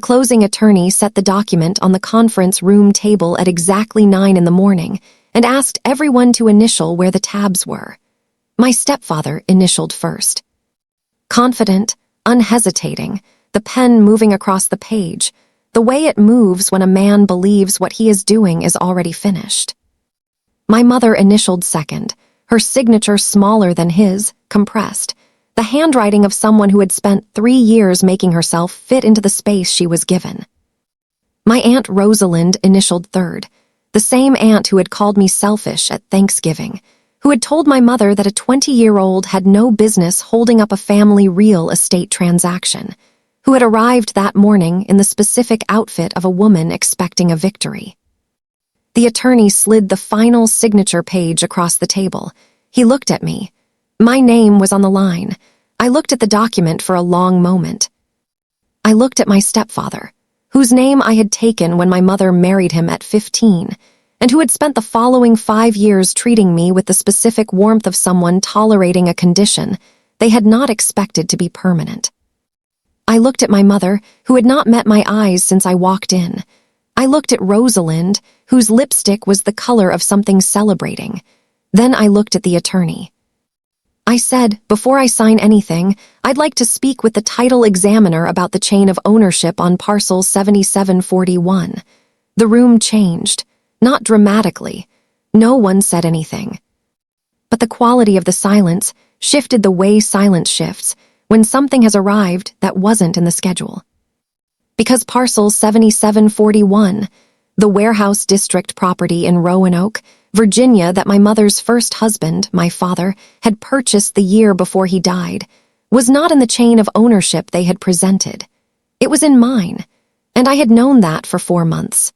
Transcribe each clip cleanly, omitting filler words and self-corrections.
closing attorney set the document on the conference room table at exactly 9 in the morning and asked everyone to initial where the tabs were. My stepfather initialed first. Confident, unhesitating, the pen moving across the page, the way it moves when a man believes what he is doing is already finished. My mother initialed second, her signature smaller than his, compressed, the handwriting of someone who had spent 3 years making herself fit into the space she was given. My Aunt Rosalind initialed third, the same aunt who had called me selfish at Thanksgiving, who had told my mother that a 20-year-old had no business holding up a family real estate transaction, who had arrived that morning in the specific outfit of a woman expecting a victory. The attorney slid the final signature page across the table. He looked at me. My name was on the line. I looked at the document for a long moment. I looked at my stepfather, whose name I had taken when my mother married him at 15, and who had spent the following 5 years treating me with the specific warmth of someone tolerating a condition they had not expected to be permanent. I looked at my mother, who had not met my eyes since I walked in. I looked at Rosalind, whose lipstick was the color of something celebrating. Then I looked at the attorney. I said, before I sign anything, I'd like to speak with the title examiner about the chain of ownership on parcel 7741. The room changed, not dramatically. No one said anything. But the quality of the silence shifted the way silence shifts when something has arrived that wasn't in the schedule. Because parcel 7741, the warehouse district property in Roanoke, Virginia that my mother's first husband, my father, had purchased the year before he died, was not in the chain of ownership they had presented. It was in mine, and I had known that for 4 months.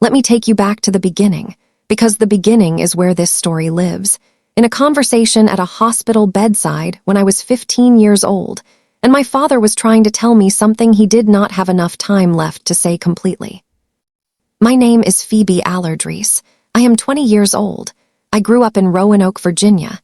Let me take you back to the beginning, because the beginning is where this story lives, in a conversation at a hospital bedside when I was 15 years old, and my father was trying to tell me something he did not have enough time left to say completely. My name is Phoebe Allard-Reese. I am 20 years old. I grew up in Roanoke, Virginia.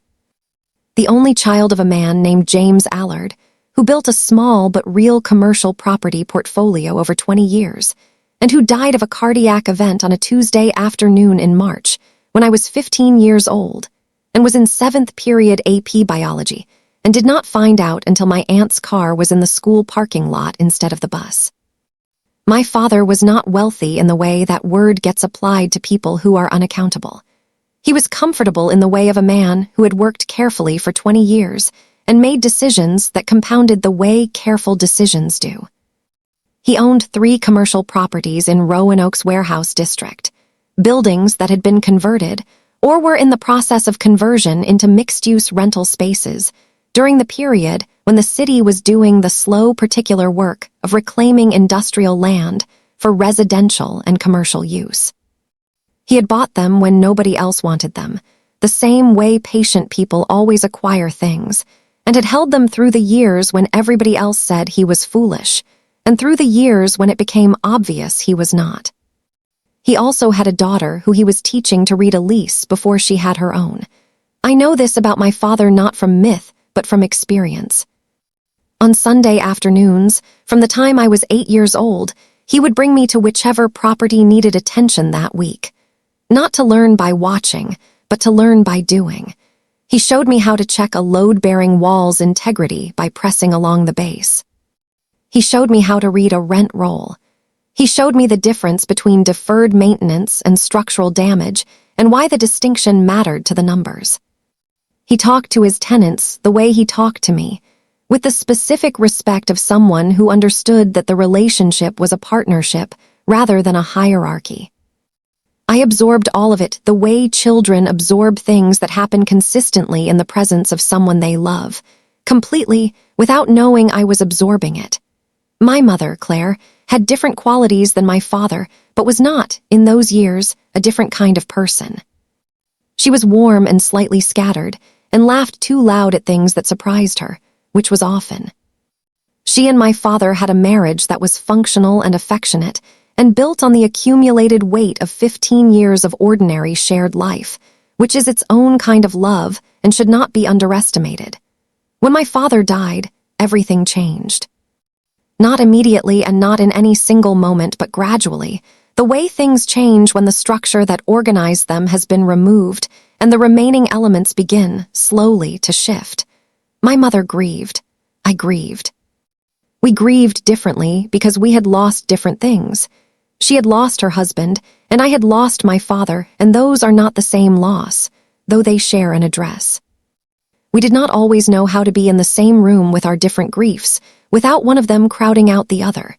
The only child of a man named James Allard, who built a small but real commercial property portfolio over 20 years, and who died of a cardiac event on a Tuesday afternoon in March when I was 15 years old and was in 7th period AP biology and did not find out until my aunt's car was in the school parking lot instead of the bus. My father was not wealthy in the way that word gets applied to people who are unaccountable. He was comfortable in the way of a man who had worked carefully for 20 years and made decisions that compounded the way careful decisions do. He owned 3 commercial properties in Roanoke's warehouse district, buildings that had been converted or were in the process of conversion into mixed-use rental spaces during the period when the city was doing the slow particular work of reclaiming industrial land for residential and commercial use. He had bought them when nobody else wanted them, the same way patient people always acquire things, and had held them through the years when everybody else said he was foolish, and through the years when it became obvious he was not. He also had a daughter who he was teaching to read a lease before she had her own. I know this about my father not from myth, but from experience. On Sunday afternoons, from the time I was 8 years old, he would bring me to whichever property needed attention that week. Not to learn by watching, but to learn by doing. He showed me how to check a load-bearing wall's integrity by pressing along the base. He showed me how to read a rent roll. He showed me the difference between deferred maintenance and structural damage and why the distinction mattered to the numbers. He talked to his tenants the way he talked to me, with the specific respect of someone who understood that the relationship was a partnership rather than a hierarchy. I absorbed all of it the way children absorb things that happen consistently in the presence of someone they love, completely without knowing I was absorbing it. My mother, Claire, had different qualities than my father, but was not, in those years, a different kind of person. She was warm and slightly scattered, and laughed too loud at things that surprised her, which was often. She and my father had a marriage that was functional and affectionate, and built on the accumulated weight of 15 years of ordinary shared life, which is its own kind of love and should not be underestimated. When my father died, everything changed. Not immediately and not in any single moment, but gradually. The way things change when the structure that organized them has been removed and the remaining elements begin, slowly, to shift. My mother grieved. I grieved. We grieved differently because we had lost different things. She had lost her husband, and I had lost my father, and those are not the same loss, though they share an address. We did not always know how to be in the same room with our different griefs, without one of them crowding out the other.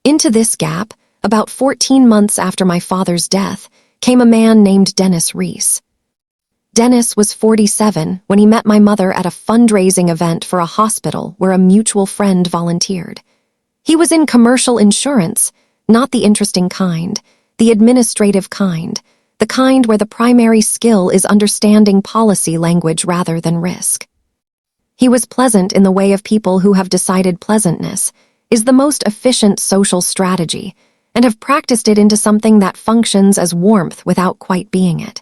Into this gap, about 14 months after my father's death, came a man named Dennis Reese. Dennis was 47 when he met my mother at a fundraising event for a hospital where a mutual friend volunteered. He was in commercial insurance, not the interesting kind, the administrative kind, the kind where the primary skill is understanding policy language rather than risk. He was pleasant in the way of people who have decided pleasantness is the most efficient social strategy and have practiced it into something that functions as warmth without quite being it.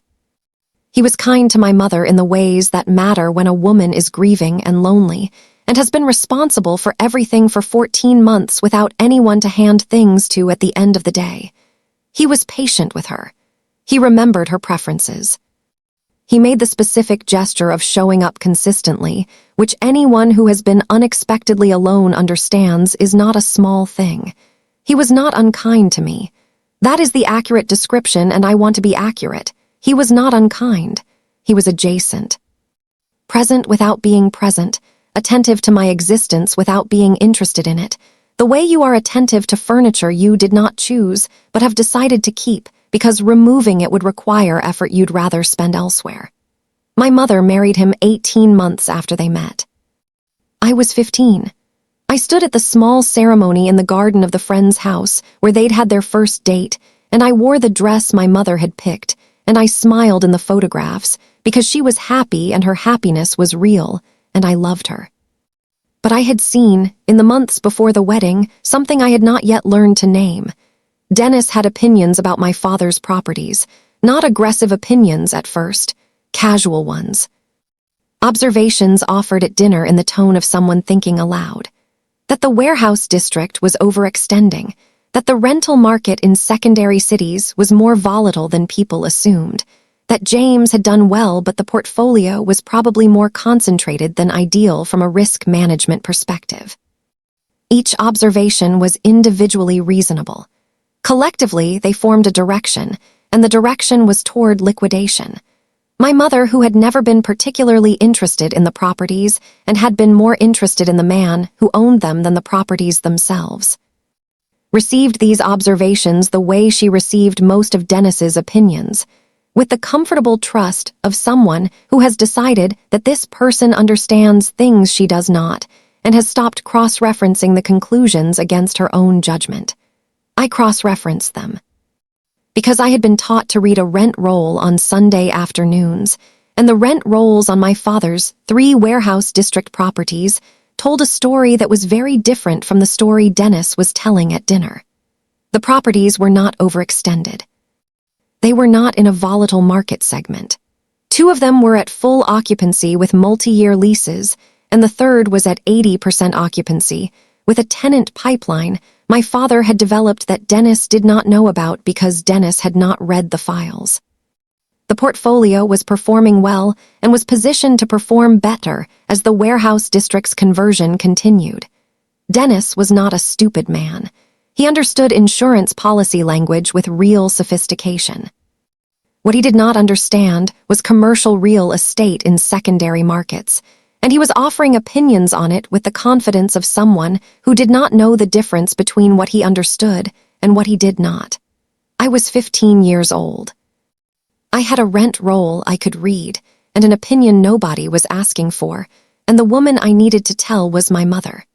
He was kind to my mother in the ways that matter when a woman is grieving and lonely and has been responsible for everything for 14 months without anyone to hand things to at the end of the day. He was patient with her. He remembered her preferences. He made the specific gesture of showing up consistently, which anyone who has been unexpectedly alone understands is not a small thing. He was not unkind to me. That is the accurate description, and I want to be accurate. He was not unkind. He was adjacent. Present without being present, attentive to my existence without being interested in it, the way you are attentive to furniture you did not choose but have decided to keep because removing it would require effort you'd rather spend elsewhere. My mother married him 18 months after they met. I was 15. I stood at the small ceremony in the garden of the friend's house where they'd had their first date, and I wore the dress my mother had picked, and I smiled in the photographs because she was happy and her happiness was real, and I loved her. But I had seen, in the months before the wedding, something I had not yet learned to name. Dennis had opinions about my father's properties, not aggressive opinions at first, casual ones. Observations offered at dinner in the tone of someone thinking aloud. That the warehouse district was overextending, that the rental market in secondary cities was more volatile than people assumed, that James had done well but the portfolio was probably more concentrated than ideal from a risk management perspective. Each observation was individually reasonable. Collectively, they formed a direction, and the direction was toward liquidation. My mother, who had never been particularly interested in the properties and had been more interested in the man who owned them than the properties themselves, received these observations the way she received most of Dennis's opinions, with the comfortable trust of someone who has decided that this person understands things she does not and has stopped cross-referencing the conclusions against her own judgment. I cross-referenced them. Because I had been taught to read a rent roll on Sunday afternoons, and the rent rolls on my father's 3 warehouse district properties told a story that was very different from the story Dennis was telling at dinner. The properties were not overextended. They were not in a volatile market segment. 2 of them were at full occupancy with multi-year leases, and the third was at 80% occupancy, with a tenant pipeline my father had developed that Dennis did not know about because Dennis had not read the files. The portfolio was performing well and was positioned to perform better as the warehouse district's conversion continued. Dennis was not a stupid man. He understood insurance policy language with real sophistication. What he did not understand was commercial real estate in secondary markets, and he was offering opinions on it with the confidence of someone who did not know the difference between what he understood and what he did not. I was 15 years old. I had a rent roll I could read, and an opinion nobody was asking for, and the woman I needed to tell was my mother,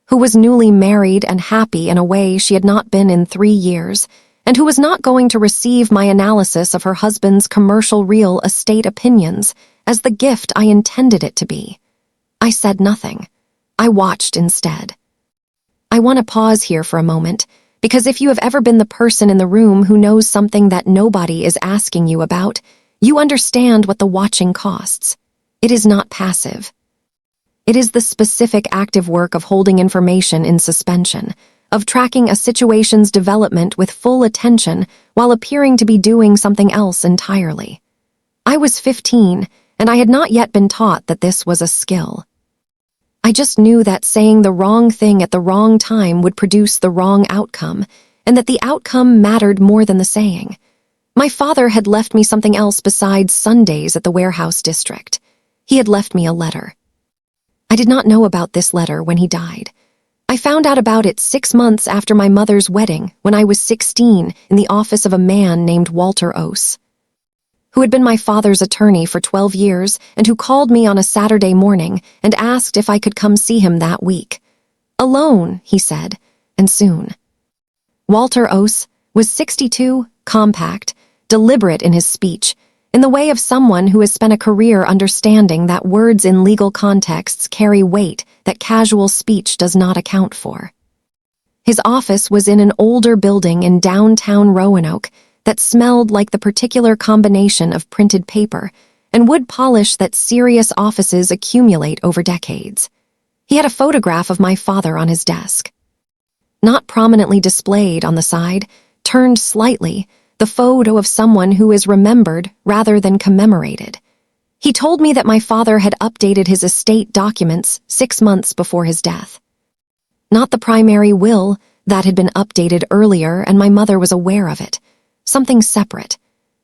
who was newly married and happy in a way she had not been in 3 years, and who was not going to receive my analysis of her husband's commercial real estate opinions as the gift I intended it to be. I said nothing. I watched instead. I want to pause here for a moment, because if you have ever been the person in the room who knows something that nobody is asking you about, you understand what the watching costs. It is not passive. It is the specific active work of holding information in suspension, of tracking a situation's development with full attention while appearing to be doing something else entirely. I was 15, and I had not yet been taught that this was a skill. I just knew that saying the wrong thing at the wrong time would produce the wrong outcome, and that the outcome mattered more than the saying. My father had left me something else besides Sundays at the warehouse district. He had left me a letter. I did not know about this letter when he died. I found out about it 6 months after my mother's wedding, when I was 16, in the office of a man named Walter Ose, who had been my father's attorney for 12 years and who called me on a Saturday morning and asked if I could come see him that week. Alone, he said, and soon. Walter Ose was 62, compact, deliberate in his speech, in the way of someone who has spent a career understanding that words in legal contexts carry weight that casual speech does not account for. His office was in an older building in downtown Roanoke that smelled like the particular combination of printed paper and wood polish that serious offices accumulate over decades. He had a photograph of my father on his desk. Not prominently displayed on the side, turned slightly, the photo of someone who is remembered rather than commemorated. He told me that my father had updated his estate documents 6 months before his death. Not the primary will, that had been updated earlier and my mother was aware of it. Something separate.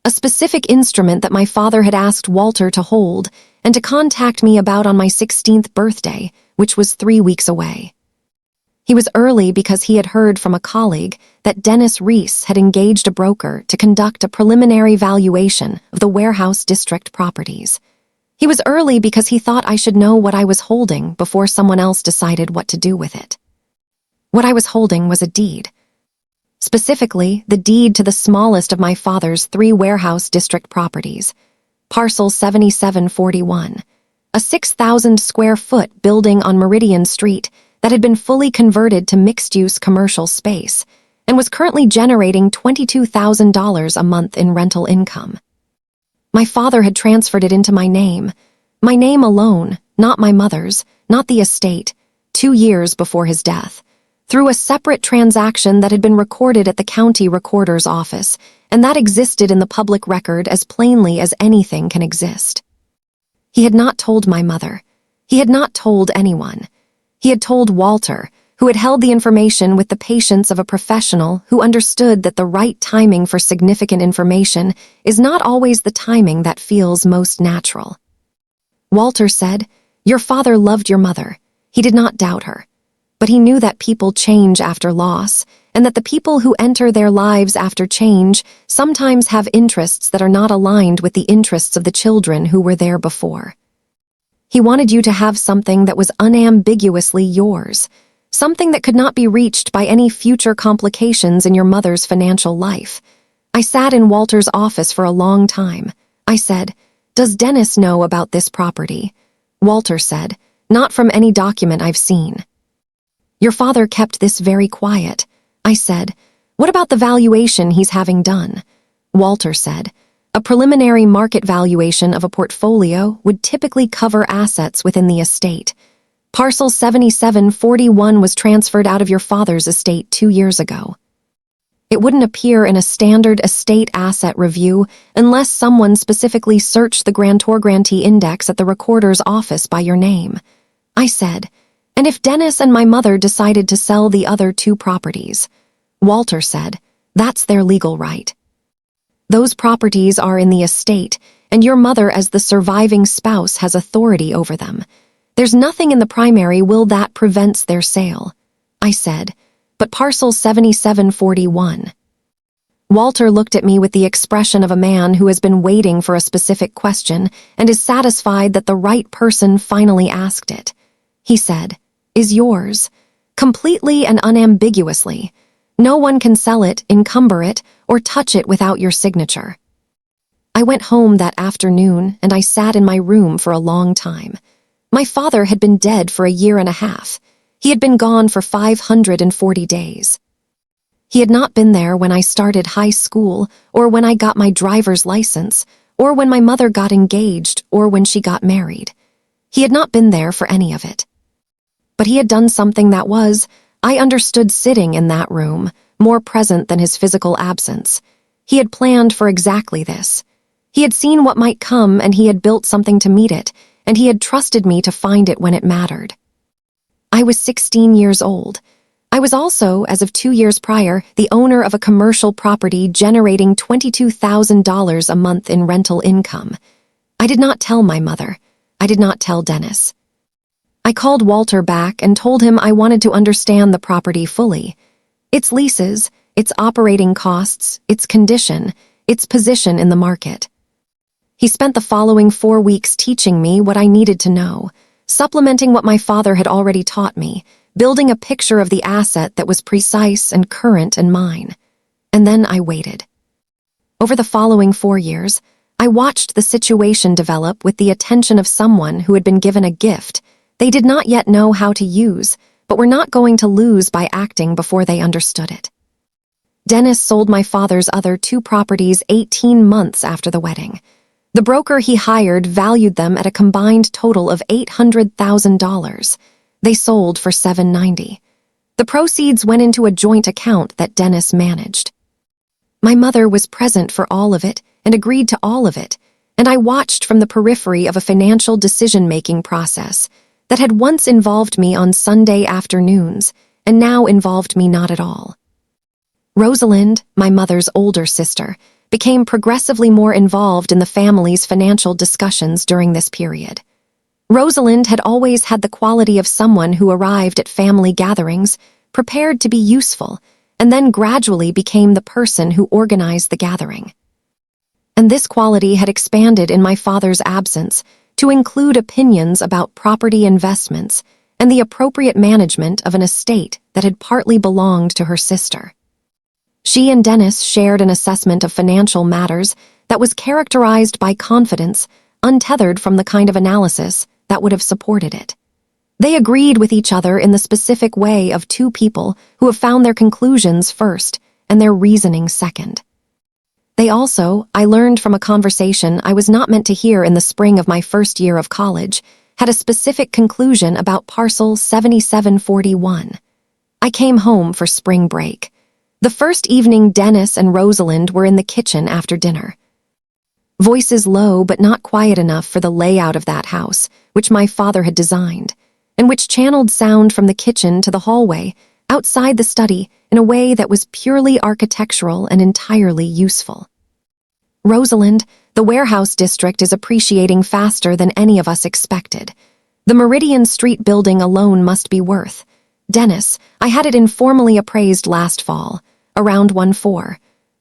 A specific instrument that my father had asked Walter to hold and to contact me about on my 16th birthday, which was 3 weeks away. He was early because he had heard from a colleague that Dennis Reese had engaged a broker to conduct a preliminary valuation of the warehouse district properties. He was early because he thought I should know what I was holding before someone else decided what to do with it. What I was holding was a deed. Specifically, the deed to the smallest of my father's 3 warehouse district properties, parcel 7741, a 6,000 square foot building on Meridian Street that had been fully converted to mixed-use commercial space and was currently generating $22,000 a month in rental income. My father had transferred it into my name alone, not my mother's, not the estate, 2 years before his death, through a separate transaction that had been recorded at the county recorder's office and that existed in the public record as plainly as anything can exist. He had not told my mother. He had not told anyone. He had told Walter, who had held the information with the patience of a professional who understood that the right timing for significant information is not always the timing that feels most natural. Walter said, "Your father loved your mother. He did not doubt her. But he knew that people change after loss, and that the people who enter their lives after change sometimes have interests that are not aligned with the interests of the children who were there before. He wanted you to have something that was unambiguously yours, something that could not be reached by any future complications in your mother's financial life." I sat in Walter's office for a long time. I said, "Does Dennis know about this property?" Walter said, "Not from any document I've seen." "Your father kept this very quiet." I said, "What about the valuation he's having done?" Walter said, "A preliminary market valuation of a portfolio would typically cover assets within the estate. Parcel 7741 was transferred out of your father's estate 2 years ago. It wouldn't appear in a standard estate asset review unless someone specifically searched the grantor-grantee index at the recorder's office by your name." I said, "And if Dennis and my mother decided to sell the other 2 properties?" Walter said, "That's their legal right. Those properties are in the estate, and your mother as the surviving spouse has authority over them. There's nothing in the primary will that prevents their sale." I said, "But parcel 7741. Walter looked at me with the expression of a man who has been waiting for a specific question and is satisfied that the right person finally asked it. He said, "Is yours, completely and unambiguously. No one can sell it, encumber it, or touch it without your signature." I went home that afternoon and I sat in my room for a long time. My father had been dead for a year and a half. He had been gone for 540 days. He had not been there when I started high school, or when I got my driver's license, or when my mother got engaged, or when she got married. He had not been there for any of it. But he had done something that was, I understood, sitting in that room, more present than his physical absence. He had planned for exactly this. He had seen what might come, and he had built something to meet it, and he had trusted me to find it when it mattered. I was 16 years old. I was also, as of 2 years prior, the owner of a commercial property generating $22,000 a month in rental income. I did not tell my mother. I did not tell Dennis. I called Walter back and told him I wanted to understand the property fully. Its leases, its operating costs, its condition, its position in the market. He spent the following 4 weeks teaching me what I needed to know, supplementing what my father had already taught me, building a picture of the asset that was precise and current and mine. And then I waited. Over the following 4 years, I watched the situation develop with the attention of someone who had been given a gift they did not yet know how to use, but were not going to lose by acting before they understood it. Dennis sold my father's other 2 properties 18 months after the wedding. The broker he hired valued them at a combined total of $800,000. They sold for $790. The proceeds went into a joint account that Dennis managed. My mother was present for all of it and agreed to all of it, and I watched from the periphery of a financial decision-making process that had once involved me on Sunday afternoons and now involved me not at all. Rosalind, my mother's older sister, became progressively more involved in the family's financial discussions during this period. Rosalind had always had the quality of someone who arrived at family gatherings prepared to be useful and then gradually became the person who organized the gathering. And this quality had expanded in my father's absence to include opinions about property investments and the appropriate management of an estate that had partly belonged to her sister. She and Dennis shared an assessment of financial matters that was characterized by confidence, untethered from the kind of analysis that would have supported it. They agreed with each other in the specific way of 2 people who have found their conclusions first and their reasoning second. They also, I learned from a conversation I was not meant to hear in the spring of my first year of college, had a specific conclusion about parcel 7741. I came home for spring break. The first evening Dennis and Rosalind were in the kitchen after dinner. Voices low but not quiet enough for the layout of that house, which my father had designed, and which channeled sound from the kitchen to the hallway, outside the study, in a way that was purely architectural and entirely useful. Rosalind, the warehouse district is appreciating faster than any of us expected. The Meridian Street building alone must be worth. Dennis, I had it informally appraised last fall, around 1.4.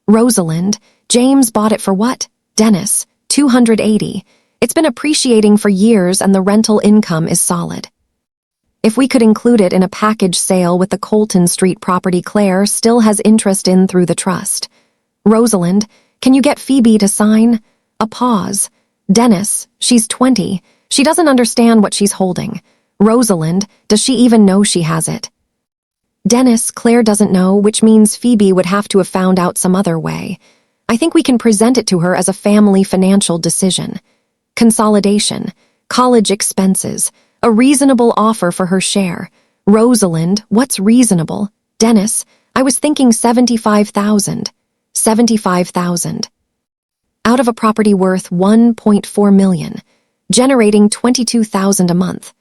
Rosalind, James bought it for what? Dennis, 280. It's been appreciating for years and the rental income is solid. If we could include it in a package sale with the Colton Street property Claire still has interest in through the trust. Rosalind, can you get Phoebe to sign? A pause. Dennis, she's 20. She doesn't understand what she's holding. Rosalind, does she even know she has it? Dennis, Claire doesn't know, which means Phoebe would have to have found out some other way. I think we can present it to her as a family financial decision. Consolidation, college expenses, a reasonable offer for her share. Rosalind, what's reasonable? Dennis, I was thinking 75,000. 75,000. Out of a property worth 1.4 million, generating 22,000 a month.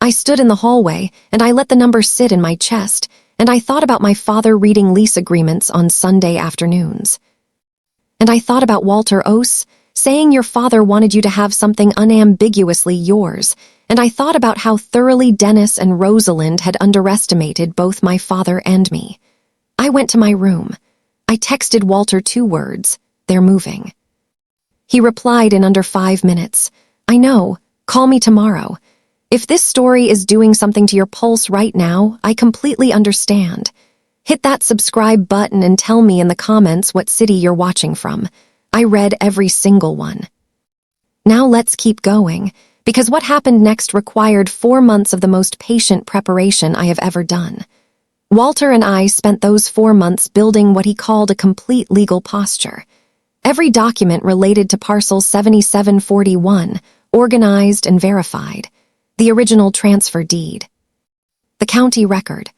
I stood in the hallway and I let the number sit in my chest, and I thought about my father reading lease agreements on Sunday afternoons. And I thought about Walter Ose saying your father wanted you to have something unambiguously yours, and I thought about how thoroughly Dennis and Rosalind had underestimated both my father and me. I went to my room. I texted Walter 2 words, "They're moving." He replied in under 5 minutes, "I know, call me tomorrow. If this story is doing something to your pulse right now, I completely understand. Hit that subscribe button and tell me in the comments what city you're watching from. I read every single one." Now let's keep going, because what happened next required 4 months of the most patient preparation I have ever done. Walter and I spent those 4 months building what he called a complete legal posture. Every document related to parcel 7741, organized and verified. The original transfer deed. The county record.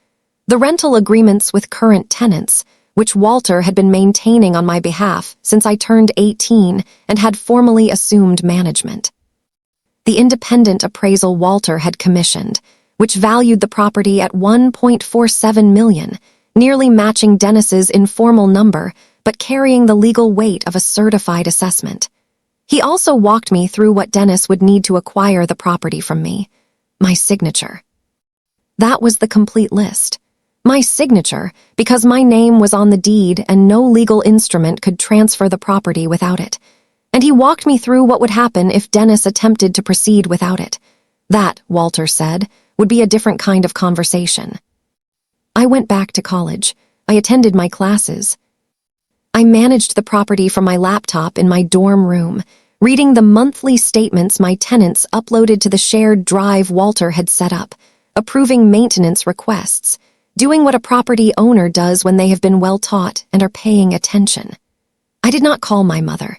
The rental agreements with current tenants, which Walter had been maintaining on my behalf since I turned 18 and had formally assumed management. The independent appraisal Walter had commissioned, which valued the property at $1.47 million, nearly matching Dennis's informal number, but carrying the legal weight of a certified assessment. He also walked me through what Dennis would need to acquire the property from me. My signature. That was the complete list. My signature, because my name was on the deed and no legal instrument could transfer the property without it. And he walked me through what would happen if Dennis attempted to proceed without it. That, Walter said, would be a different kind of conversation. I went back to college. I attended my classes. I managed the property from my laptop in my dorm room, reading the monthly statements my tenants uploaded to the shared drive Walter had set up, approving maintenance requests, doing what a property owner does when they have been well taught and are paying attention. I did not call my mother.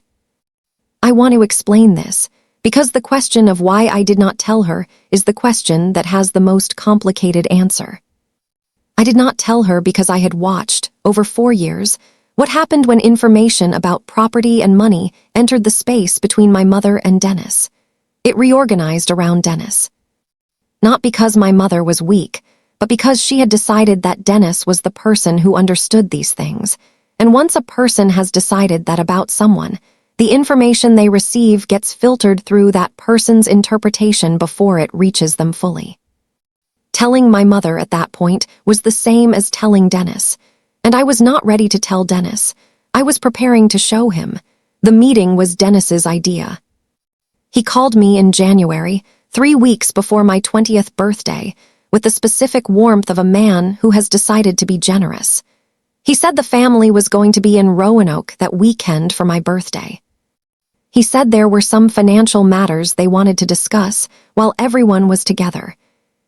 I want to explain this, because the question of why I did not tell her is the question that has the most complicated answer. I did not tell her because I had watched, over 4 years, what happened when information about property and money entered the space between my mother and Dennis. It reorganized around Dennis. Not because my mother was weak, but because she had decided that Dennis was the person who understood these things. And once a person has decided that about someone, the information they receive gets filtered through that person's interpretation before it reaches them fully. Telling my mother at that point was the same as telling Dennis, and I was not ready to tell Dennis. I was preparing to show him. The meeting was Dennis's idea. He called me in January, 3 weeks before my 20th birthday, with the specific warmth of a man who has decided to be generous. He said the family was going to be in Roanoke that weekend for my birthday. He said there were some financial matters they wanted to discuss while everyone was together.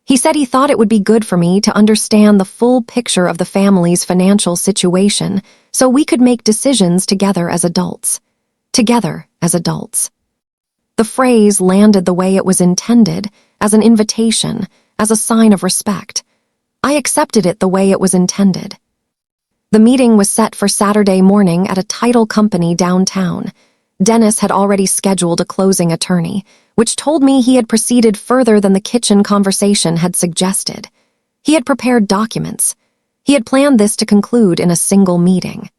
He said he thought it would be good for me to understand the full picture of the family's financial situation so we could make decisions together as adults. Together as adults. The phrase landed the way it was intended, as an invitation, as a sign of respect. I accepted it the way it was intended. The meeting was set for Saturday morning at a title company downtown. Dennis had already scheduled a closing attorney, which told me he had proceeded further than the kitchen conversation had suggested. He had prepared documents. He had planned this to conclude in a single meeting.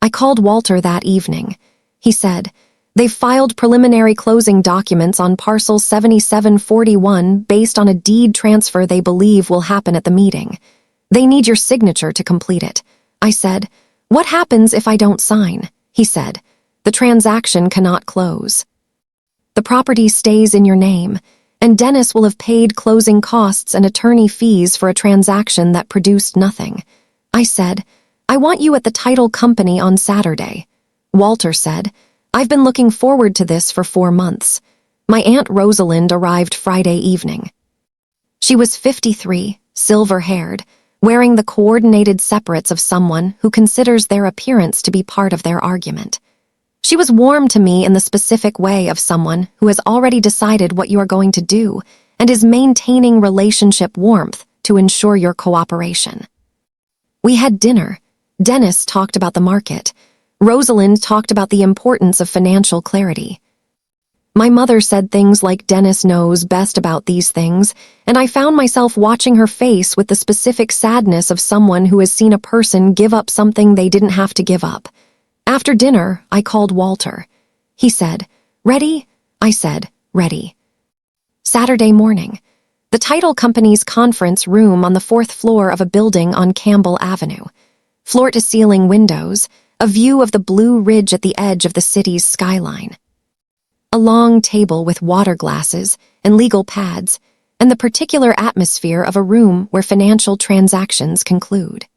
I called Walter that evening. He said, "They've filed preliminary closing documents on parcel 7741 based on a deed transfer they believe will happen at the meeting. They need your signature to complete it." I said, "What happens if I don't sign?" He said, "The transaction cannot close. The property stays in your name, and Dennis will have paid closing costs and attorney fees for a transaction that produced nothing." I said, "I want you at the title company on Saturday." Walter said, "I've been looking forward to this for 4 months. My Aunt Rosalind arrived Friday evening. She was 53, silver-haired, wearing the coordinated separates of someone who considers their appearance to be part of their argument. She was warm to me in the specific way of someone who has already decided what you are going to do and is maintaining relationship warmth to ensure your cooperation. We had dinner. Dennis talked about the market. Rosalind talked about the importance of financial clarity. My mother said things like Dennis knows best about these things, and I found myself watching her face with the specific sadness of someone who has seen a person give up something they didn't have to give up. After dinner, I called Walter. He said, "Ready?" I said, "Ready." Saturday morning. The title company's conference room on the 4th floor of a building on Campbell Avenue. Floor-to-ceiling windows, a view of the Blue Ridge at the edge of the city's skyline. A long table with water glasses and legal pads, and the particular atmosphere of a room where financial transactions conclude.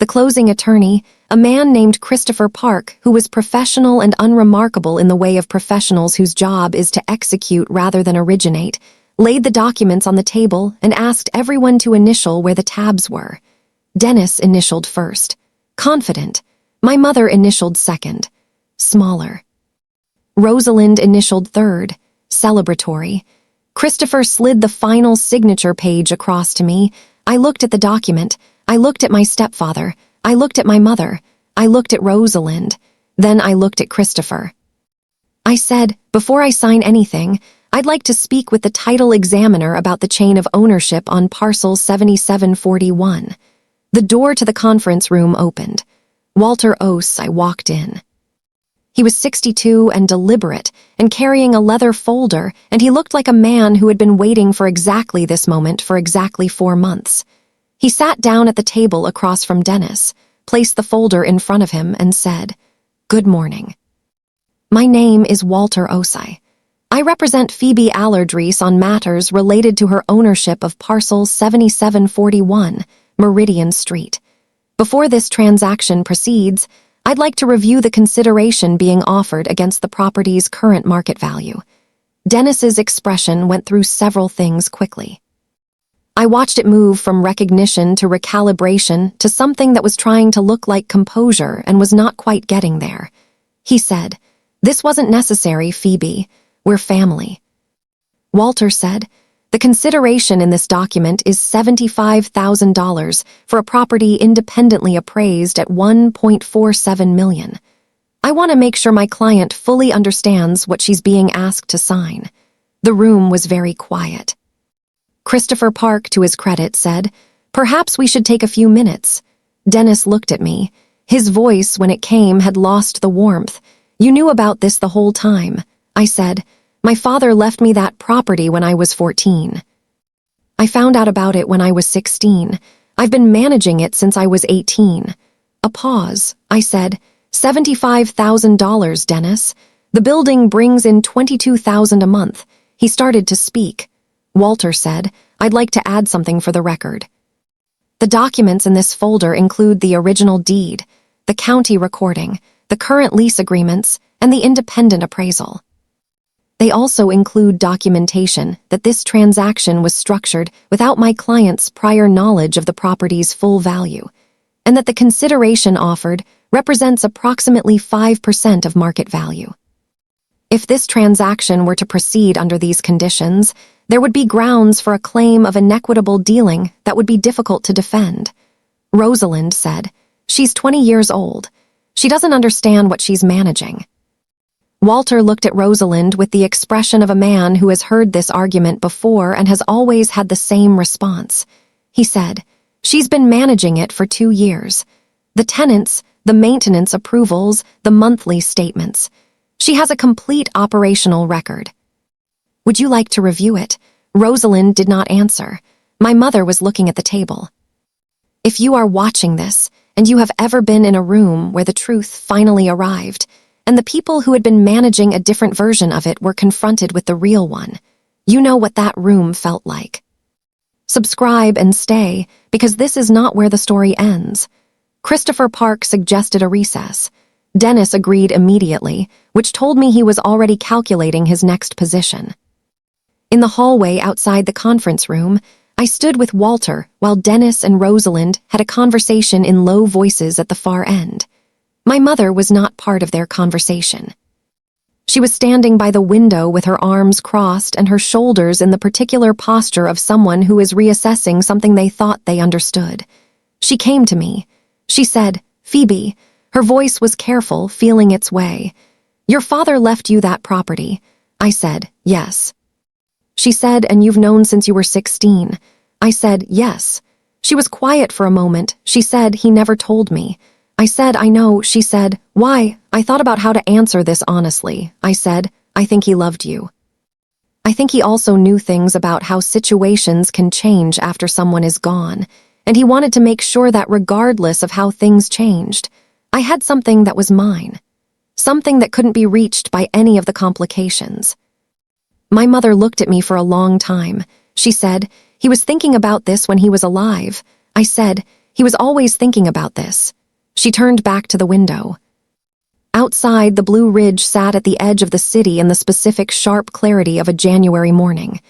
The closing attorney, a man named Christopher Park, who was professional and unremarkable in the way of professionals whose job is to execute rather than originate, laid the documents on the table and asked everyone to initial where the tabs were. Dennis initialed first. Confident. My mother initialed second. Smaller. Rosalind initialed third. Celebratory. Christopher slid the final signature page across to me. I looked at the document. I looked at my stepfather. I looked at my mother. I looked at Rosalind. Then I looked at Christopher. I said, before I sign anything, I'd like to speak with the title examiner about the chain of ownership on parcel 7741. The door to the conference room opened. Walter Ose, I walked in. He was 62 and deliberate, and carrying a leather folder, and he looked like a man who had been waiting for exactly this moment for exactly 4 months. He sat down at the table across from Dennis, placed the folder in front of him, and said, "Good morning. My name is Walter Osei. I represent Phoebe Allardreese on matters related to her ownership of parcel 7741, Meridian Street. Before this transaction proceeds, I'd like to review the consideration being offered against the property's current market value." Dennis's expression went through several things quickly. I watched it move from recognition to recalibration to something that was trying to look like composure and was not quite getting there. He said, "This wasn't necessary, Phoebe. We're family." Walter said, "The consideration in this document is $75,000 for a property independently appraised at $1.47 million. I want to make sure my client fully understands what she's being asked to sign." The room was very quiet. Christopher Park, to his credit, said, "Perhaps we should take a few minutes." Dennis looked at me. His voice, when it came, had lost the warmth. "You knew about this the whole time." I said, "My father left me that property when I was 14. I found out about it when I was 16. I've been managing it since I was 18. A pause. I said, $75,000, Dennis. The building brings in $22,000 a month. He started to speak. Walter said, "I'd like to add something for the record. The documents in this folder include the original deed, the county recording, the current lease agreements, and the independent appraisal. They also include documentation that this transaction was structured without my client's prior knowledge of the property's full value, and that the consideration offered represents approximately 5% of market value. If this transaction were to proceed under these conditions, there would be grounds for a claim of inequitable dealing that would be difficult to defend." Rosalind said, "She's 20 years old. She doesn't understand what she's managing." Walter looked at Rosalind with the expression of a man who has heard this argument before and has always had the same response. He said, "She's been managing it for 2 years. The tenants, the maintenance approvals, the monthly statements. She has a complete operational record. Would you like to review it?" Rosalind did not answer. My mother was looking at the table. If you are watching this, and you have ever been in a room where the truth finally arrived, and the people who had been managing a different version of it were confronted with the real one, you know what that room felt like. Subscribe and stay, because this is not where the story ends. Christopher Park suggested a recess. Dennis agreed immediately, which told me he was already calculating his next position. In the hallway outside the conference room, I stood with Walter while Dennis and Rosalind had a conversation in low voices at the far end. My mother was not part of their conversation. She was standing by the window with her arms crossed and her shoulders in the particular posture of someone who is reassessing something they thought they understood. She came to me. She said, "Phoebe," her voice was careful, feeling its way. "Your father left you that property." I said, "Yes." She said, "And you've known since you were 16. I said, "Yes." She was quiet for a moment. She said, "He never told me." I said, "I know." She said, "Why?" I thought about how to answer this honestly. I said, "I think he loved you. I think he also knew things about how situations can change after someone is gone, and he wanted to make sure that regardless of how things changed, I had something that was mine, something that couldn't be reached by any of the complications." My mother looked at me for a long time. She said, "He was thinking about this when he was alive." I said, "He was always thinking about this." She turned back to the window. Outside, the Blue Ridge sat at the edge of the city in the specific sharp clarity of a January morning.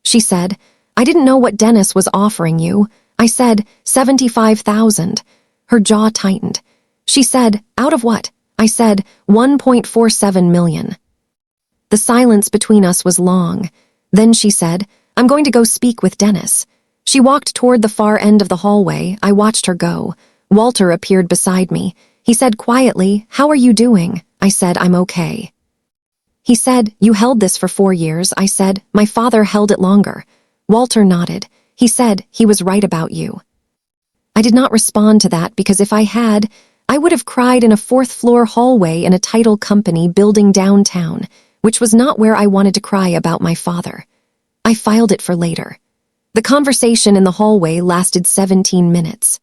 She said, "I didn't know what Dennis was offering you." I said, 75,000. Her jaw tightened. She said, "Out of what?" I said, 1.47 million. The silence between us was long. Then she said, "I'm going to go speak with Dennis." She walked toward the far end of the hallway. I watched her go. Walter appeared beside me. He said quietly, "How are you doing?" I said, "I'm okay." He said, "You held this for 4 years." I said, "My father held it longer." Walter nodded. He said, "He was right about you." I did not respond to that because if I had, I would have cried in a 4th-floor hallway in a title company building downtown, which was not where I wanted to cry about my father. I filed it for later. The conversation in the hallway lasted 17 minutes.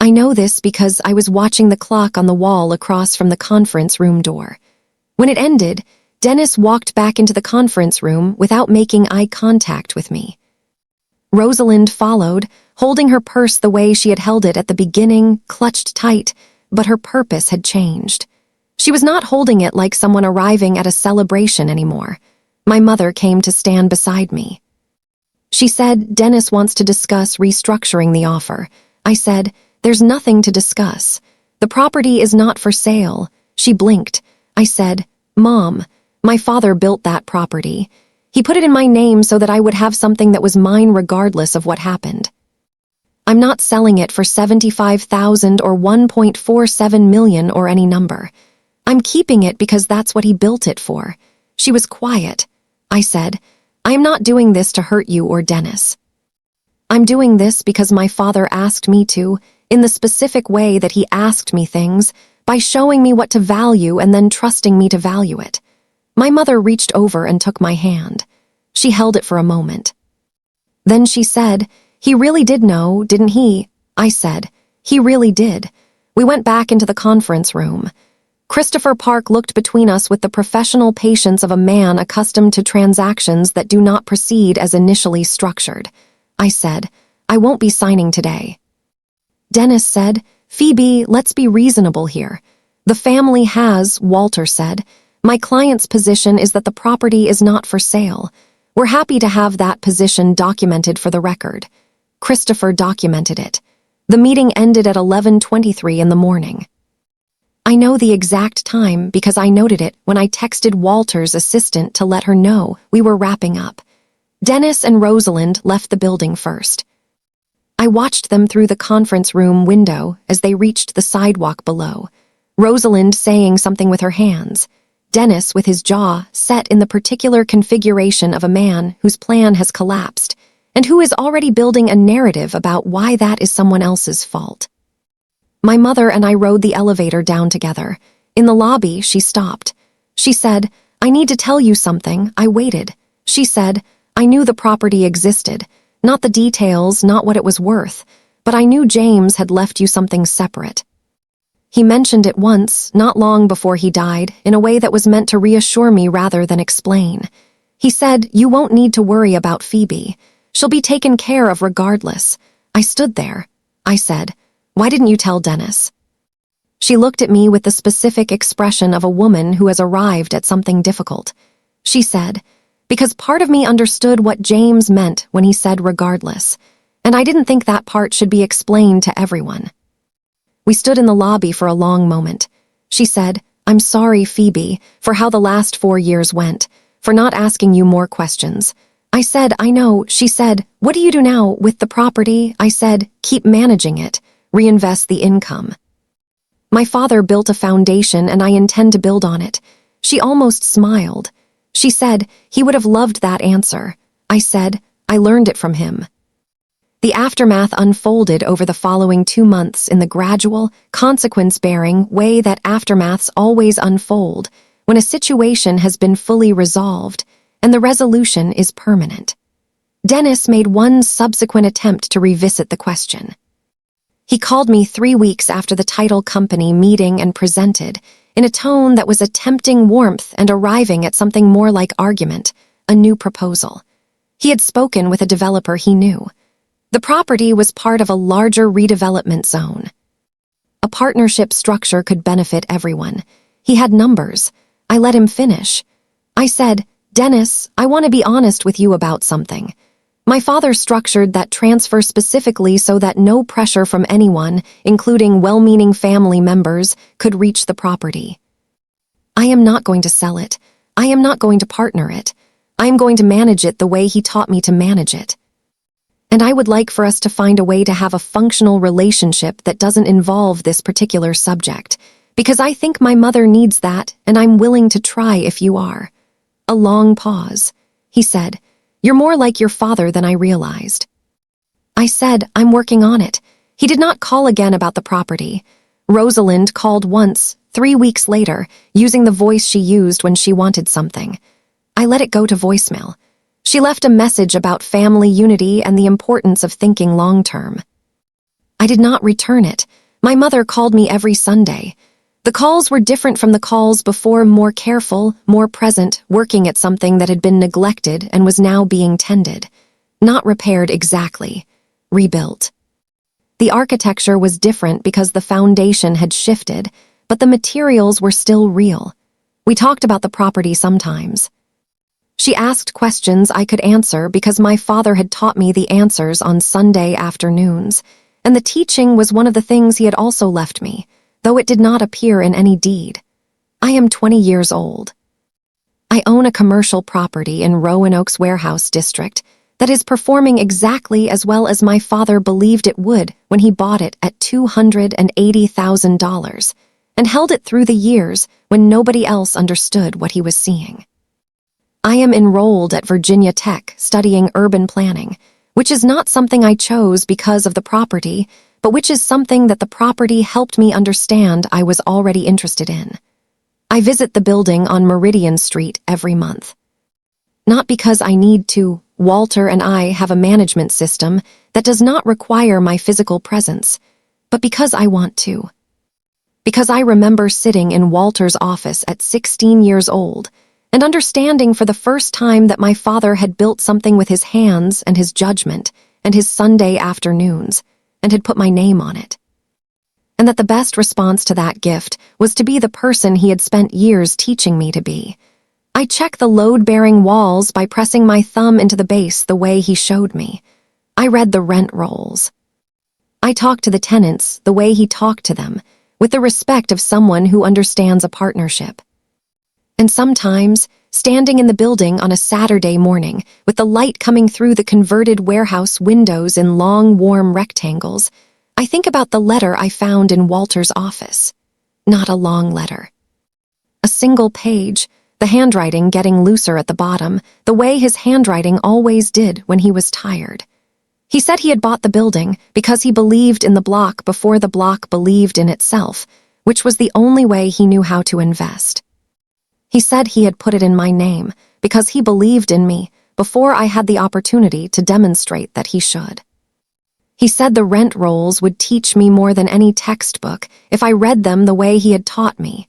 I know this because I was watching the clock on the wall across from the conference room door. When it ended, Dennis walked back into the conference room without making eye contact with me. Rosalind followed, holding her purse the way she had held it at the beginning, clutched tight, but her purpose had changed. She was not holding it like someone arriving at a celebration anymore. My mother came to stand beside me. She said, "Dennis wants to discuss restructuring the offer." I said, "There's nothing to discuss. The property is not for sale." She blinked. I said, "Mom, my father built that property. He put it in my name so that I would have something that was mine regardless of what happened. I'm not selling it for $75,000 or $1.47 million or any number. I'm keeping it because that's what he built it for." She was quiet. I said, "I am not doing this to hurt you or Dennis. I'm doing this because my father asked me to, in the specific way that he asked me things, by showing me what to value and then trusting me to value it." My mother reached over and took my hand. She held it for a moment. Then she said, "He really did know, didn't he?" I said, "He really did." We went back into the conference room. Christopher Park looked between us with the professional patience of a man accustomed to transactions that do not proceed as initially structured. I said, "I won't be signing today." Dennis said, "Phoebe, let's be reasonable here. The family has," Walter said. "My client's position is that the property is not for sale. We're happy to have that position documented for the record." Christopher documented it. The meeting ended at 11:23 in the morning. I know the exact time because I noted it when I texted Walter's assistant to let her know we were wrapping up. Dennis and Rosalind left the building first. I watched them through the conference room window as they reached the sidewalk below, Rosalind saying something with her hands, Dennis with his jaw set in the particular configuration of a man whose plan has collapsed and who is already building a narrative about why that is someone else's fault. My mother and I rode the elevator down together. In the lobby, she stopped. She said, "I need to tell you something." I waited. She said, "I knew the property existed. Not the details, not what it was worth, but I knew James had left you something separate. He mentioned it once, not long before he died, in a way that was meant to reassure me rather than explain. He said, 'You won't need to worry about Phoebe. She'll be taken care of regardless.'" I stood there. I said, "Why didn't you tell Dennis?" She looked at me with the specific expression of a woman who has arrived at something difficult. She said, "Because part of me understood what James meant when he said regardless, and I didn't think that part should be explained to everyone." We stood in the lobby for a long moment. She said, "I'm sorry, Phoebe, for how the last 4 years went, for not asking you more questions." I said, "I know." She said, "What do you do now with the property?" I said, "Keep managing it, reinvest the income. My father built a foundation and I intend to build on it." She almost smiled. She said, "He would have loved that answer." I said, "I learned it from him." The aftermath unfolded over the following 2 months in the gradual, consequence-bearing way that aftermaths always unfold when a situation has been fully resolved and the resolution is permanent. Dennis made one subsequent attempt to revisit the question. He called me 3 weeks after the title company meeting and presented, in a tone that was attempting warmth and arriving at something more like argument, a new proposal. He had spoken with a developer he knew. The property was part of a larger redevelopment zone. A partnership structure could benefit everyone. He had numbers. I let him finish. I said, "Dennis, I want to be honest with you about something. My father structured that transfer specifically so that no pressure from anyone, including well-meaning family members, could reach the property. I am not going to sell it. I am not going to partner it. I am going to manage it the way he taught me to manage it. And I would like for us to find a way to have a functional relationship that doesn't involve this particular subject, because I think my mother needs that, and I'm willing to try if you are." A long pause. He said, "You're more like your father than I realized." I said, "I'm working on it." He did not call again about the property. Rosalind called once, 3 weeks later, using the voice she used when she wanted something. I let it go to voicemail. She left a message about family unity and the importance of thinking long-term. I did not return it. My mother called me every Sunday. The calls were different from the calls before, more careful, more present, working at something that had been neglected and was now being tended. Not repaired exactly. Rebuilt. The architecture was different because the foundation had shifted, but the materials were still real. We talked about the property sometimes. She asked questions I could answer because my father had taught me the answers on Sunday afternoons, and the teaching was one of the things he had also left me, though it did not appear in any deed. I am 20 years old. I own a commercial property in Roanoke's warehouse district that is performing exactly as well as my father believed it would when he bought it at $280,000 and held it through the years when nobody else understood what he was seeing. I am enrolled at Virginia Tech studying urban planning, which is not something I chose because of the property, but which is something that the property helped me understand I was already interested in. I visit the building on Meridian Street every month. Not because I need to. Walter and I have a management system that does not require my physical presence, but because I want to. Because I remember sitting in Walter's office at 16 years old and understanding for the first time that my father had built something with his hands and his judgment and his Sunday afternoons and had put my name on it. And that the best response to that gift was to be the person he had spent years teaching me to be. I check the load-bearing walls by pressing my thumb into the base the way he showed me. I read the rent rolls. I talk to the tenants the way he talked to them, with the respect of someone who understands a partnership. And sometimes, standing in the building on a Saturday morning, with the light coming through the converted warehouse windows in long, warm rectangles, I think about the letter I found in Walter's office. Not a long letter. A single page, the handwriting getting looser at the bottom, the way his handwriting always did when he was tired. He said he had bought the building because he believed in the block before the block believed in itself, which was the only way he knew how to invest. He said he had put it in my name because he believed in me before I had the opportunity to demonstrate that he should. He said the rent rolls would teach me more than any textbook if I read them the way he had taught me,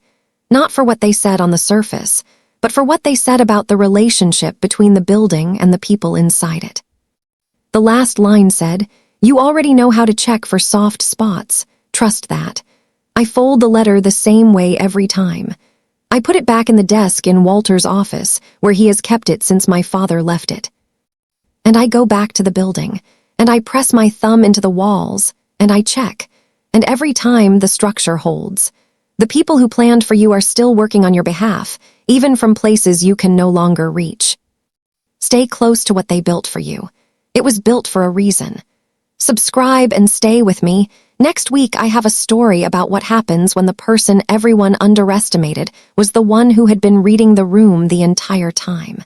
not for what they said on the surface, but for what they said about the relationship between the building and the people inside it. The last line said, "You already know how to check for soft spots. Trust that." I fold the letter the same way every time. I put it back in the desk in Walter's office, where he has kept it since my father left it. And I go back to the building, and I press my thumb into the walls, and I check, and every time the structure holds. The people who planned for you are still working on your behalf, even from places you can no longer reach. Stay close to what they built for you. It was built for a reason. Subscribe and stay with me. Next week I have a story about what happens when the person everyone underestimated was the one who had been reading the room the entire time.